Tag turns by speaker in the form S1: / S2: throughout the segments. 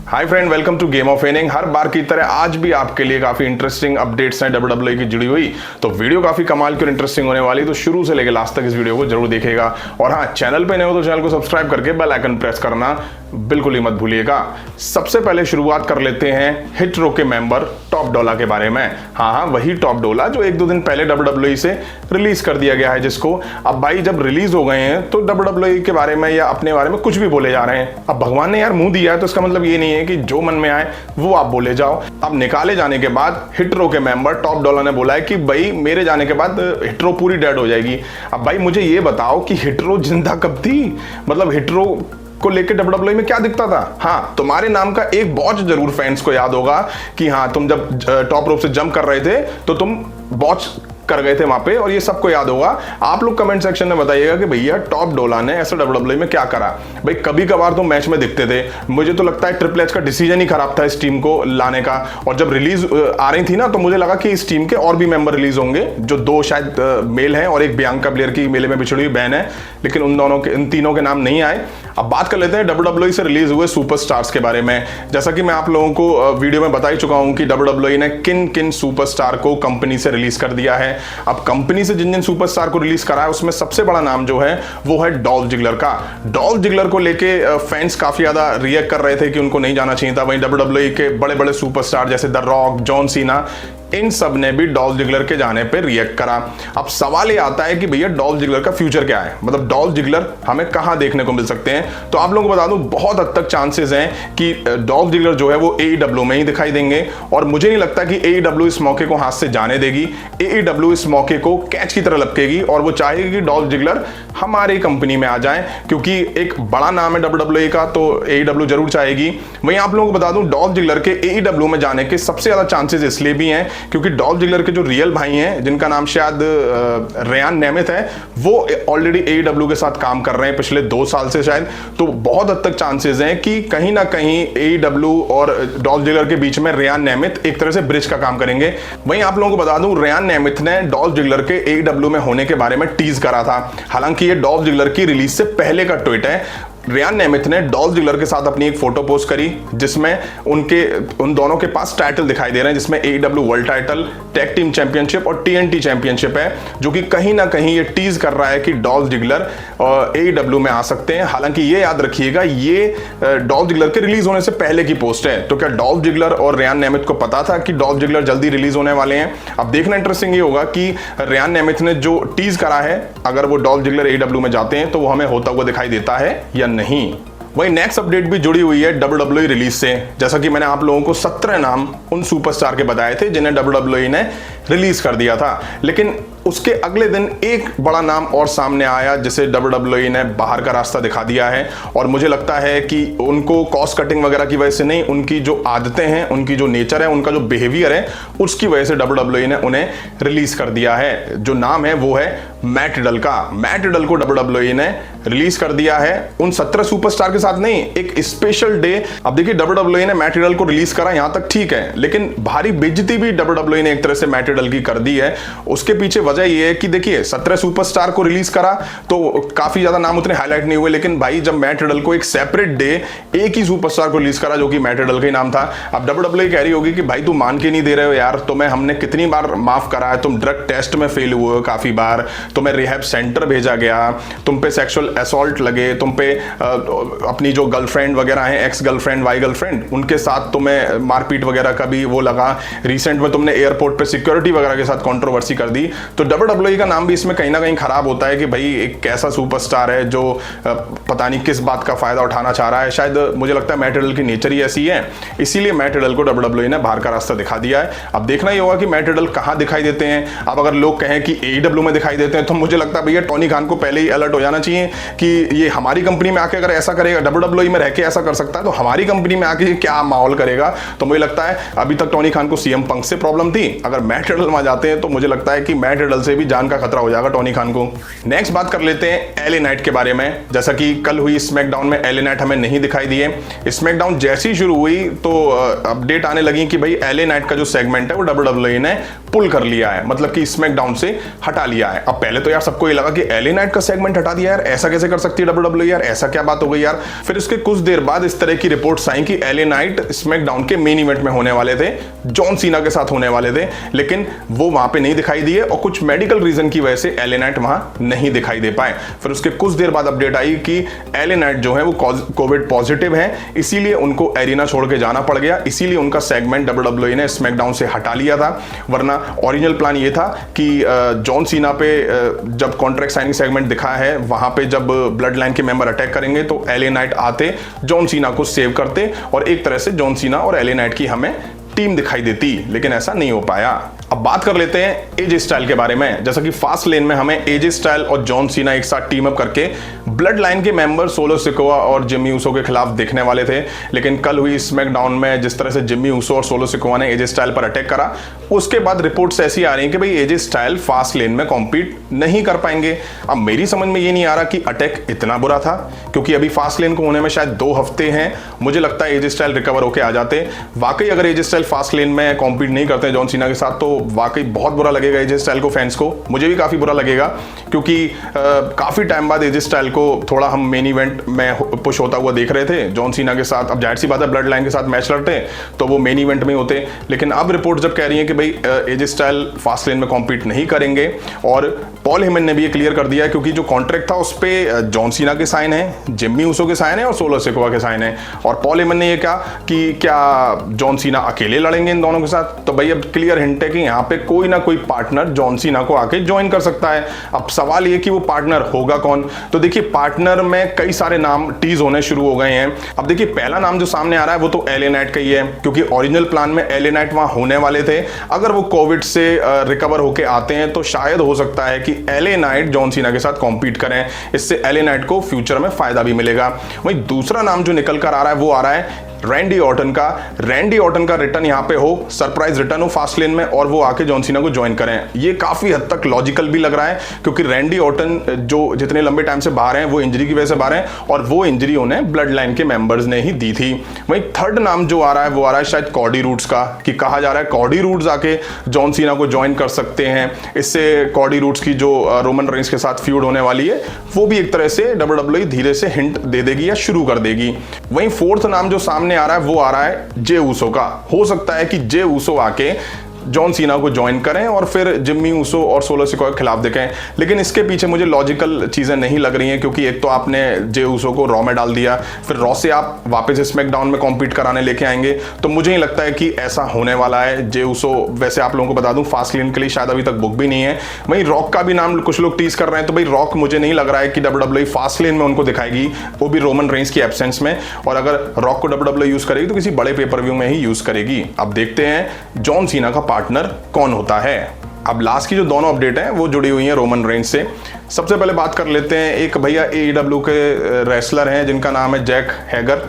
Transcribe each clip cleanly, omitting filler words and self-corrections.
S1: Hi friend, welcome to game of winning. हर बार की तरह आज भी आपके लिए काफी इंटरेस्टिंग अपडेट्स हैं WWE की जुड़ी हुई। तो वीडियो काफी कमाल की और इंटरेस्टिंग होने वाली, तो शुरू से लेकर लास्ट तक इस वीडियो को जरूर देखिएगा। और हाँ, चैनल पे नए हो तो चैनल को सब्सक्राइब करके बेल आइकन प्रेस करना बिल्कुल ही मत भूलिएगा। सबसे पहले शुरुआत कर लेते हैं हिट रो के मेंबर टॉप डॉला के बारे में। हाँ, वही टॉप डॉला जो एक दो दिन पहले WWE से रिलीज कर दिया गया है, जिसको अब भाई जब रिलीज हो गए हैं तो WWE के बारे में या अपने बारे में कुछ भी बोले जा रहे हैं। अब भगवान ने यार मुंह दिया है तो इसका मतलब ये नहीं है कि जो मन में आए वो आप बोले जाओ। अब निकाले जाने के बाद हिट रो के मेंबर टॉप डॉला ने बोला है कि भाई मेरे जाने के बाद हिट रो पूरी डेड हो जाएगी। अब भाई मुझे ये बताओ कि हिट रो जिंदा कब थी? मतलब हिट रो को लेके WWE में क्या दिखता था? हाँ, तुम्हारे नाम का एक बॉच जरूर फैंस को याद होगा कि हाँ, तुम जब टॉप रोप से जंप कर रहे थे तो तुम बॉच कर गए थे वहां पे, और ये सबको याद होगा। आप लोग कमेंट सेक्शन में बताइएगा कि भैया टॉप डॉला ने ऐसा WWE में क्या करा। भाई कभी कभार तो मैच में दिखते थे। मुझे तो लगता है ट्रिपल एच का डिसीजन ही खराब था इस टीम को लाने का। और जब रिलीज आ रही थी ना, तो मुझे लगा कि इस टीम के और भी मेंबर रिलीज होंगे, जो दो शायद मेल हैं और एक बियांका ब्लेयर की मेले में बिछड़ी हुई बहन है, लेकिन इन तीनों के नाम नहीं आए। अब बात कर लेते हैं WWE से रिलीज हुए सुपरस्टार्स के बारे में। जैसा कि मैं आप लोगों को वीडियो में बता ही चुका हूं कि WWE ने किन किन सुपरस्टार को कंपनी से रिलीज कर दिया है। अब कंपनी से जिन जिन सुपरस्टार को रिलीज करा है उसमें सबसे बड़ा नाम जो है वो है डॉल्फ जिगलर का। डॉल्फ जिगलर को लेके फैंस काफी ज्यादा रिएक्ट कर रहे थे कि उनको नहीं जाना चाहिए था। वहीं WWE के बड़े बड़े सुपरस्टार जैसे द रॉक, जॉन सीना, इन सब ने भी डॉल्फ जिगलर के जाने पे रिएक्ट करा। अब सवाल ये आता है कि भैया डॉल्फ जिगलर का फ्यूचर क्या है? मतलब डॉल्फ जिगलर हमें कहां देखने को मिल सकते हैं? तो आप लोगों को बता दूं, बहुत हद तक चांसेस हैं कि डॉल्फ जिगलर जो है वो AEW में ही दिखाई देंगे। और मुझे नहीं लगता कि AEW इस मौके को हाथ से जाने देगी। AEW इस मौके को कैच की तरह लपकेगी और वो चाहेगी कि डॉल्फ जिगलर हमारी कंपनी में आ जाए, क्योंकि एक बड़ा नाम है WWE का, तो AEW जरूर चाहेगी। वहीं आप लोगों को बता दूं, डॉल्फ जिगलर के AEW में जाने के सबसे ज्यादा चांसेस इसलिए भी हैं क्योंकि डॉल्फ जिगलर के जो रियल भाई हैं, जिनका नाम शायद रेयान नेमिथ है, वो ऑलरेडी AEW के साथ काम कर रहे हैं पिछले 2 साल से शायद। तो बहुत हद तक चांसेस हैं कि कहीं ना कहीं AEW और डॉल्फ जिगलर के बीच में रेयान नेमिथ एक तरह से ब्रिज का काम करेंगे। वहीं आप लोगों को बता दूं, रेयान नेमिथ ने डॉल्फ जिगलर के AEW में होने के बारे में टीज करा था। हालांकि ये डॉल्फ जिगलर की रिलीज से पहले का ट्वीट है। रेयान नेमिथ ने डॉल्फ जिगलर के साथ अपनी एक फोटो पोस्ट करी जिसमें उन दोनों के पास टाइटल दिखाई दे रहे हैं, जिसमें AEW world title, tag team championship और TNT चैंपियनशिप है, जो कि कहीं ना कहीं ये टीज कर रहा है कि डॉल्फ जिगलर AEW में आ सकते हैं। हालांकि ये याद रखिएगा, ये डॉल्फ जिगलर के रिलीज होने से पहले की पोस्ट है। तो क्या डॉल्फ जिगलर और रेयान नेमिथ को पता था कि डॉल्फ जिगलर जल्दी रिलीज होने वाले हैं? अब देखना इंटरेस्टिंग ये होगा कि रेयान नेमिथ ने जो टीज करा है, अगर वो डॉल्फ जिगलर AEW में जाते हैं तो वो हमें होता हुआ दिखाई देता है या नहीं। वही नेक्स्ट अपडेट भी जुड़ी हुई है WWE रिलीज से। जैसा कि मैंने आप लोगों को 17 नाम उन सुपरस्टार के बताए थे जिन्हें WWE ने रिलीज कर दिया था, लेकिन उसके अगले दिन एक बड़ा नाम और सामने आया जिसे WWE ने बाहर का रास्ता दिखा दिया है। और मुझे लगता है कि उनको कॉस्ट कटिंग वगैरह की वजह से नहीं, उनकी जो आदतें हैं, उनकी जो नेचर है, उनका जो बिहेवियर है, उसकी वजह से WWE ने उन्हें रिलीज कर दिया है। जो नाम है वो है मैट रिडल का। मैट रिडल को WWE ने रिलीज कर दिया है उन 17 सुपरस्टार के साथ नहीं, एक स्पेशल डे। अब देखिए, WWE ने मैट रिडल को रिलीज करा, यहां तक ठीक है, लेकिन भारी बेइज्जती भी WWE ने एक तरह से मैट रिडल की कर दी है। उसके पीछे वजह यह है कि देखिए, 17 सुपरस्टार को रिलीज करा तो काफी ज्यादा नाम उतने हाईलाइट नहीं हुए, लेकिन भाई जब मैट रिडल को एक सेपरेट डे एक ही सुपरस्टार को रिलीज करा जो कि मैट रिडल का ही नाम था। अब WWE कह रही होगी कि भाई तुम मान के नहीं दे रहे हो यार, तुम्हें हमने कितनी बार माफ करा है, तुम ड्रग टेस्ट में फेल हुए हो काफी बार, तुम्हें रिहैब सेंटर भेजा गया, तुम पे सेक्सुअल असॉल्ट लगे, तुम पे अपनी जो गर्लफ्रेंड वगैरह हैं, एक्स गर्लफ्रेंड, वाई गर्लफ्रेंड, उनके साथ तुम्हें मारपीट वगैरह का भी वो लगा। रिसेंट में तुमने एयरपोर्ट पे सिक्योरिटी वगैरह के साथ कंट्रोवर्सी कर दी। तो WWE का नाम भी इसमें कहीं ना कहीं खराब होता है कि भाई एक कैसा सुपरस्टार है जो पता नहीं किस बात का फायदा उठाना चाह रहा है। शायद मुझे लगता है मैट रिडल की नेचर ही ऐसी है, इसीलिए मैट रिडल को WWE ने बाहर का रास्ता दिखा दिया है। अब देखना ही होगा कि मैट रिडल कहां दिखाई देते हैं। अब अगर लोग कहें कि AEW में दिखाई देते हैं, तो मुझे लगता है भैया टोनी खान को पहले ही अलर्ट हो जाना चाहिए कि ये हमारी कंपनी में आके अगर ऐसा करेगा, WWE में रह के ऐसा कर सकता है, तो हमारी कंपनी में आके क्या माहौल करेगा। तो मुझे लगता है अभी तक टोनी खान को CM पंक से प्रॉब्लम थी, अगर मैट रिडल में जाते हैं तो मुझे लगता है कि मैट रिडल से भी जान का खतरा हो जाएगा टोनी खान को। नेक्स्ट बात कर लेते हैं एलए नाइट के बारे में। जैसा कि कल हुई स्मैकडाउन में एलए नाइट हमें नहीं दिखाई दिए। स्मैकडाउन जैसी ही शुरू हुई तो अपडेट आने लगी कि भाई एलए नाइट का जो सेगमेंट है वो डब्ल्यूडब्ल्यूई ने पुल कर लिया है, मतलब कि स्मैकडाउन से हटा लिया है। अब पहले तो यार सबको ये लगा कि एलए नाइट का सेगमेंट हटा दिया यार, ऐसा कैसे कर सकती है डब्ल्यूडब्ल्यूई यार, ऐसा क्या बात हो गई यार। फिर उसके कुछ देर बाद इस तरह की रिपोर्ट्स आई कि एलए नाइट स्मैकडाउन के मेन इवेंट में होने वाले थे, जॉन सीना के साथ होने वाले थे, लेकिन वो वहां पे नहीं दिखाई दिए और कुछ मेडिकल रीजन की वजह से एलए नाइट वहां नहीं दिखाई दे पाए। फिर उसके कुछ देर बाद अपडेट आई कि एलए नाइट जो है वो कोविड पॉजिटिव है, इसीलिए उनको एरिना छोड़ के जाना पड़ गया, इसीलिए उनका सेगमेंट डब्ल्यूडब्ल्यूई ने स्मैकडाउन से हटा लिया था। वरना ओरिजिनल प्लान ये था कि जॉन सीना पे जब कॉन्ट्रैक्ट साइनिंग सेगमेंट दिखा है वहां पे जब ब्लड लाइन के मेंबर अटैक करेंगे तो एलए नाइट आते, जॉन सीना को सेव करते और एक तरह से जॉन सीना और एलए नाइट की हमें टीम दिखाई देती, लेकिन ऐसा नहीं हो पाया। अब बात कर लेते हैं एजे स्टाइल के बारे में। जैसा कि फास्ट लेन में हमें एजे स्टाइल और जॉन सीना एक साथ टीम अप करके ब्लड लाइन के मेंबर सोलो सिकोआ और जिम्मी ऊसो के खिलाफ दिखने वाले थे, लेकिन कल हुई स्मैकडाउन में जिस तरह से जिम्मी ऊसो और सोलो सिकोआ ने एजे स्टाइल पर अटैक करा, उसके बाद रिपोर्ट्स ऐसी आ रही हैं कि भाई एजे स्टाइल फास्ट लेन में कॉम्पीट नहीं कर पाएंगे। अब मेरी समझ में ये नहीं आ रहा कि अटैक इतना बुरा था, क्योंकि अभी फास्ट लेन को होने में शायद 2 हफ्ते हैं। मुझे लगता है एजे स्टाइल रिकवर होकर आ जाते। वाकई अगर एजे स्टाइल फास्ट लेन में कॉम्पीट नहीं करते जॉन सीना के साथ तो वाकई बहुत बुरा लगेगा एजे स्टाइल को, फैंस को, मुझे भी काफी बुरा लगेगा, क्योंकि काफी टाइम बाद एजे स्टाइल को थोड़ा हम मेन इवेंट में पुश होता हुआ देख रहे थे जॉन सीना के साथ। अब जाहिर सी बात है ब्लड लाइन के साथ मैच लड़ते तो वो मेन इवेंट में होते, लेकिन अब रिपोर्ट जब कह रही है कि भाई एजे स्टाइल फास्ट लेन में कॉम्पीट नहीं करेंगे, और पॉल हेमन ने भी ये क्लियर कर दिया क्योंकि जो कॉन्ट्रैक्ट था उस पर जॉन सीना के साइन है, जिम्मी ऊसो के साइन है और सोलो सिकोआ के साइन है, और पॉल हेमन ने ये कहा कि क्या जॉन सीना अकेले लड़ेंगे इन दोनों के साथ। तो भाई अब क्लियर हिंट है कि यहाँ पे कोई ना कोई पार्टनर जॉन सीना को आके ज्वाइन कर सकता है। अब सवाल ये कि वो पार्टनर होगा कौन। तो देखिए पार्टनर में कई सारे नाम टीज होने शुरू हो गए हैं। अब देखिए पहला नाम जो सामने आ रहा है वो तो एलए नाइट का ही है, क्योंकि ओरिजिनल प्लान में एलए नाइट वहां होने वाले थे। अगर वो कोविड से रिकवर होके आते हैं तो शायद हो सकता है कि एलए नाइट जॉन सीना के साथ कॉम्पीट करें, इससे एलए नाइट को फ्यूचर में फायदा भी मिलेगा। वहीं दूसरा नाम जो निकल कर आ रहा है वो आ रहा है रैंडी ऑर्टन का। रैंडी ऑर्टन का रिटर्न यहाँ पे हो, सरप्राइज रिटर्न हो फास्ट लेन में, और वो आके जॉन सीना को ज्वाइन करें। ये काफी हद तक लॉजिकल भी लग रहा है, क्योंकि रैंडी ऑर्टन जो जितने लंबे टाइम से बाहर हैं वो इंजरी की वजह से बाहर हैं, और वो इंजरी उन्हें ब्लड लाइन के मेंबर्स ने ही दी थी। वहीं थर्ड नाम जो आ रहा है वो आ रहा है शायद कॉडी रूड्स का, कि कहा जा रहा है कॉडी रूड्स आके जॉन सीना को ज्वाइन कर सकते हैं। इससे कॉडी रूड्स की जो रोमन रेंस के साथ फ्यूड होने वाली है वो भी एक तरह से डब्ल्यूडब्ल्यूई धीरे से हिंट दे देगी या शुरू कर देगी। वहीं फोर्थ नाम जो सामने आ रहा है वो आ रहा है जे ऊसो का। हो सकता है कि जे ऊसो आके जॉन सीना को ज्वाइन करें और फिर जिम्मी ऊसो और सोलो सिकोआ के खिलाफ दिखें, लेकिन इसके पीछे मुझे लॉजिकल चीजें नहीं लग रही हैं, क्योंकि एक तो आपने जे ऊसो को रॉ में डाल दिया, फिर रॉ से आप वापस स्मैकडाउन में कॉम्पीट कराने लेके आएंगे, तो मुझे नहीं लगता है कि ऐसा होने वाला है। जे ऊसो वैसे आप लोगों को बता दूं फास्ट लेन के लिए शायद अभी तक बुक भी नहीं है। वहीं रॉक का भी नाम कुछ लोग टीज कर रहे हैं, तो भाई रॉक मुझे नहीं लग रहा है कि डब्ल्यूडब्ल्यूई फास्ट लेन में उनको दिखाएगी, वो भी रोमन रेंस की एब्सेंस में, और अगर रॉक को डब्ल्यूडब्ल्यूई यूज करेगी तो किसी बड़े पेपर व्यू में ही यूज करेगी। अब देखते हैं जॉन सीना का पार्टनर कौन होता है। अब लास्ट की जो दोनों अपडेट हैं वो जुड़ी हुई हैं रोमन रेंस से। सबसे पहले बात कर लेते हैं एक भैया AEW के रेसलर हैं जिनका नाम है जैक हैगर,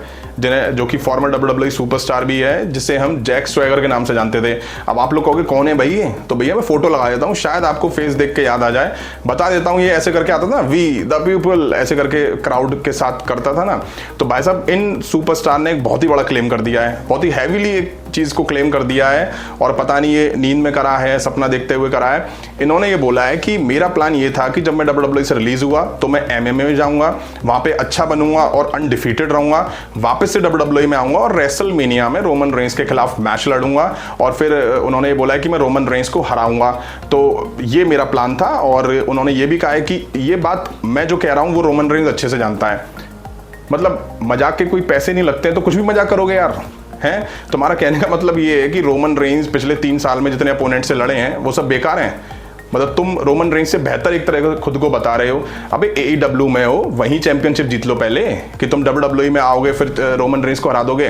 S1: जो कि फॉर्मर डब्ल्यूडब्ल्यूई सुपरस्टार भी है, जिसे हम जैक स्वैगर के नाम से जानते थे। अब आप लोग कहोगे कौन है भाई ये, तो भैया मैं फोटो लगा देता हूँ, शायद आपको फेस देख के याद आ जाए। बता देता हूँ, ये ऐसे करके आता था, वी द पीपल ऐसे करके क्राउड के साथ करता था ना। तो भाई साहब इन सुपरस्टार ने एक बहुत ही बड़ा क्लेम कर दिया है, बहुत ही हैवीली एक चीज को क्लेम कर दिया है, और पता नहीं ये नींद में करा है, सपना देखते हुए करा है। इन्होंने ये बोला है कि मेरा प्लान ये था कि जब मैं डब्ल्यूडब्ल्यूई से रिलीज हुआ तो मैं MMA में जाऊंगा, वहां पे अच्छा बनूंगा और अनडिफीटेड रहूंगा, वापस से डब्ल्यूडब्ल्यूई में आऊंगा और रेसलमेनिया में रोमन रेंस के खिलाफ मैच लड़ूंगा, और फिर उन्होंने ये बोला है कि मैं रोमन रेंस को हराऊंगा। तो ये मेरा प्लान था, और उन्होंने ये भी कहा है कि ये बात मैं जो कह रहा हूं वो रोमन रेंस अच्छे से जानता है। मतलब मजाक के कोई पैसे नहीं लगते हैं तो कुछ भी मजाक करोगे यार, हैं। तुम्हारा कहने का मतलब ये है कि रोमन रेंस पिछले 3 साल में जितने अपोनेंट से लड़े हैं वो सब बेकार हैं। मतलब तुम रोमन रेंस से बेहतर एक तरह से खुद को बता रहे हो। अबे AEW में हो, वहीं चैंपियनशिप जीत लो पहले, कि तुम WWE में आओगे फिर रोमन रेंस को हरा दोगे।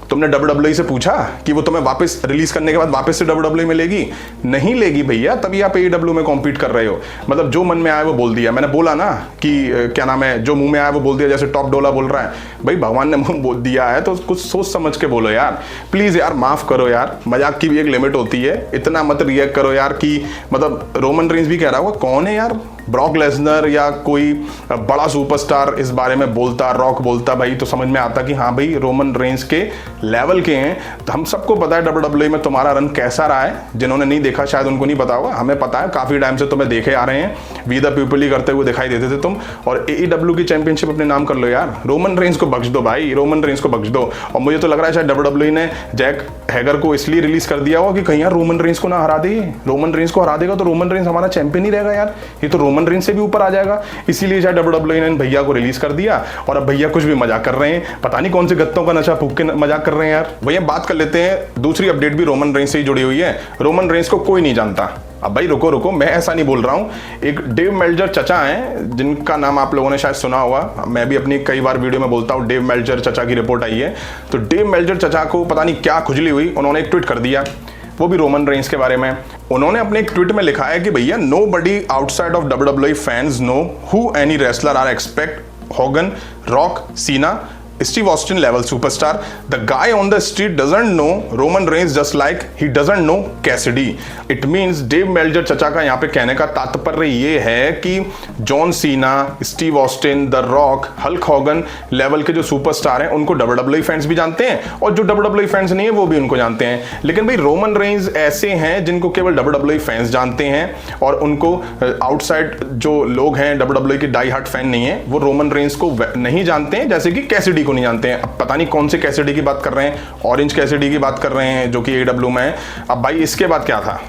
S1: तुमने WWE से पूछा कि वो तुम्हें वापस रिलीज करने के बाद वापस से WWE में लेगी? नहीं लेगी भैया, तभी आप AEW में कॉम्पीट कर रहे हो। मतलब जो मन में आया वो बोल दिया। मैंने बोला ना कि क्या नाम है, जो मुंह में आया वो बोल दिया, जैसे टॉप डोला बोल रहा है। भाई भगवान ने मुंह बोल दिया है तो कुछ सोच समझ के बोलो यार, प्लीज यार, माफ करो यार, मजाक की भी एक लिमिट होती है। इतना मत रिएक्ट करो यार कि मतलब रोमन रेंज भी कह रहा होगा कौन है यार, ब्रॉक लेसनर या कोई बड़ा सुपरस्टार इस बारे में बोलता, रॉक बोलता, भाई तो समझ में आता कि हाँ भाई रोमन रेंज के लेवल के हैं। तो हम सबको पता है WWE में तुम्हारा रन कैसा रहा है। जिन्होंने नहीं देखा शायद उनको नहीं पता होगा, हमें पता है, काफी टाइम से तुम्हें देखे आ रहे हैं, वी द पीपल ही करते हुए दिखाई देते थे तुम। और AEW की चैंपियनशिप अपने नाम कर लो यार, रोमन रेंज को बख्श दो भाई, रोमन रेंज को बख्श दो। और मुझे तो लग रहा है शायद WWE ने जैक हैगर को इसलिए रिलीज कर दिया होगा कि कहीं यार रोमन रेंज को ना हरा दे। रोमन रेंज को हरा देगा तो रोमन रेंज हमारा चैंपियन ही रहेगा यार, ये तो रोमन रेंज से भी ऊपर आ जाएगा। इसीलिए शायद WWE ने भैया को रिलीज कर दिया। और अब भैया कुछ भी मजाक कर रहे हैं, पता नहीं कौन से गत्तों का नशा फूक के मजाक कर रहे हैं यार। भैया बात कर लेते हैं, दूसरी अपडेट भी रोमन रेंज से ही जुड़ी हुई है। रोमन रेंज को कोई नहीं जानता। अब भाई रुको, मैं ऐसा नहीं बोल रहा हूं। एक डेव मेल्जर चचा हैं जिनका नाम आप लोगों ने शायद सुना होगा, मैं भी अपनी कई बार वीडियो में बोलता हूं, डेव मेल्जर चचा की रिपोर्ट आई है। तो डेव मेल्जर चचा को पता नहीं क्या खुजली हुई, उन्होंने एक ट्वीट कर दिया, वो भी रोमन रेंज के बारे में। उन्होंने अपने एक ट्वीट में लिखा है कि भैया nobody outside of WWE fans know who any wrestler are except Hogan, Rock, Cena, Steve Austin level superstar. The guy on the street doesn't know Roman Reigns just like he doesn't know Cassidy. It means Dave Meltzer चचा का यहाँ पे कहने का तात्पर्य ये है कि John Cena, Steve Austin, the Rock, Hulk Hogan level के जो सुपरस्टार हैं उनको WWE फैंस भी जानते हैं, और जो WWE फैंस नहीं है वो भी उनको जानते हैं। लेकिन भाई रोमन रेंज ऐसे हैं जिनको केवल WWE फैंस जानते हैं, और उनको आउटसाइड जो लोग हैं WWE के डाई हार्ट फैन नहीं है, वो रोमन रेंज को नहीं जानते हैं, जैसे कि कैसिडी को नहीं जानते हैं। अब पता नहीं कौन से कैसिडी की बात कर रहे हैं, ऑरेंज कैसिडी की बात कर रहे हैं जो कि AEW में है। अब भाई इसके बाद क्या था,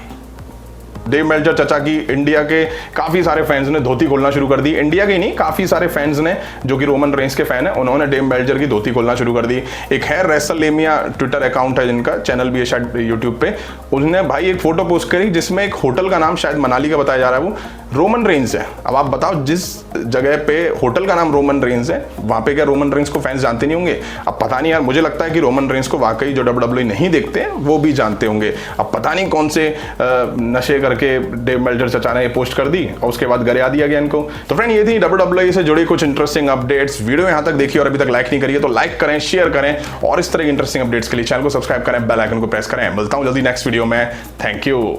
S1: डेव मेल्जर चचा की इंडिया के काफी सारे फैंस ने धोती खोलना शुरू कर दी। इंडिया के नहीं, काफी सारे फैंस ने जो कि रोमन रेंज के फैन है, उन्होंने डेव मेल्जर की धोती खोलना शुरू कर दी। एक है रेसलमेनिया ट्विटर अकाउंट है जिनका, चैनल भी है शायद यूट्यूब पे, उसने भाई एक फोटो पोस्ट करी जिसमें एक होटल का नाम शायद मनाली का बताया जा रहा है, वो रोमन रेंज है। अब आप बताओ, जिस जगह पे होटल का नाम रोमन रेंज है वहां पे क्या रोमन रेंज को फैंस जानते नहीं होंगे? अब पता नहीं यार, मुझे लगता है कि रोमन रेंज को वाकई जो WWE नहीं देखते वो भी जानते होंगे। अब पता नहीं कौन से नशे करके डेव मेल्जर चचा ने पोस्ट कर दी और उसके बाद गिरा दिया गया इनको। तो फ्रेंड ये थी WWE से जुड़ी कुछ इंटरेस्टिंग अपडेट्स। वीडियो यहां तक देखिए और अभी तक लाइक नहीं करिए तो लाइक करें, शेयर करें, और इस तरह की इंटरेस्टिंग अपडेट्स के लिए चैनल को सब्सक्राइब करें, बेल आइकन को प्रेस करें। मिलता हूं जल्दी नेक्स्ट वीडियो में। Thank you.